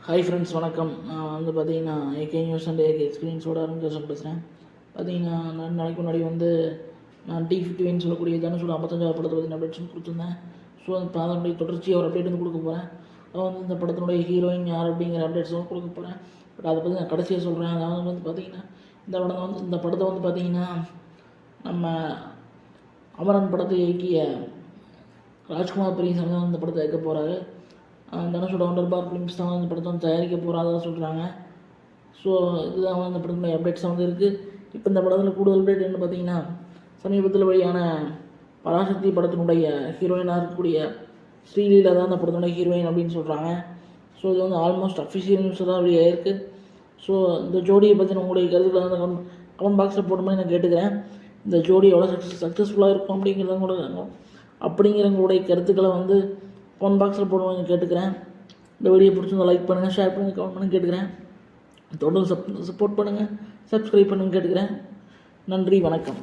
Hi friends, வணக்கம். நான் வந்து பார்த்தீங்கன்னா ஏகே நியூஸ் அண்ட் ஏகே எக்ஸ்பீரியன்ஸோட அருங்கேசன் பேசுகிறேன். பார்த்தீங்கன்னா 2 நாளைக்கு முன்னாடி வந்து நான் T51 சொல்லக்கூடிய தனுஷோட 55வது படத்தை பற்றி அப்டேட்ஸ் கொடுத்துருந்தேன். ஸோ அந்த அதனுடைய தொடர்ச்சியாக ஒரு அப்டேட் வந்து கொடுக்க போகிறேன். அதாவது வந்து இந்த படத்தினுடைய ஹீரோயின் யார் அப்படிங்கிற அப்டேட்ஸும் கொடுக்க போகிறேன். பட் அதை பற்றி நான் கடைசியாக சொல்கிறேன். அதாவது வந்து பார்த்தீங்கன்னா இந்த படத்தை வந்து பார்த்தீங்கன்னா நம்ம அமரன் படத்தை இயக்கிய ராஜ்குமார் பெரியசாமி தான் இந்த படத்தை இயக்க போகிறாரு. தனுஷோட ஒண்டர் பார் ஃபிலிம்ஸ் தான் இந்த படத்தை வந்து தயாரிக்க போகிறதா சொல்கிறாங்க. ஸோ இதுதான் வந்து இந்த படத்தினுடைய அப்டேட்ஸ் வந்து இருக்குது. இப்போ இந்த படத்தில் கூடுதல் அப்டேட் என்ன பார்த்தீங்கன்னா, சமீபத்தில் வெளியான பராசக்தி படத்தினுடைய ஹீரோயினாக இருக்கக்கூடிய ஸ்ரீலீலா தான் இந்த படத்தினுடைய ஹீரோயின் அப்படின்னு சொல்கிறாங்க. ஸோ இது வந்து ஆல்மோஸ்ட் அஃபிஷியல் நியூஸ் தான் வெளியே இருக்குது. ஸோ இந்த ஜோடியை பற்றி உங்களுடைய கருத்துக்களை வந்து கமெண்ட் பாக்ஸில் போடும்போது நான் கேட்டுக்கிறேன். இந்த ஜோடி எவ்வளோ சக்ஸஸ்ஃபுல்லாக இருக்கும் அப்படிங்கிறவங்களுடைய கருத்துக்களை வந்து கமெண்ட் பாக்ஸில் போடுவாங்க கேட்டுக்கிறேன். இந்த வீடியோ பிடிச்சிருந்தா லைக் பண்ணுங்கள், ஷேர் பண்ணுங்கள், கமெண்ட் பண்ணுங்கள் கேட்டுக்கிறேன். தொடர்ந்து சப்போர்ட் பண்ணுங்கள், சப்ஸ்கிரைப் பண்ணுங்கள் கேட்டுக்கிறேன். நன்றி, வணக்கம்.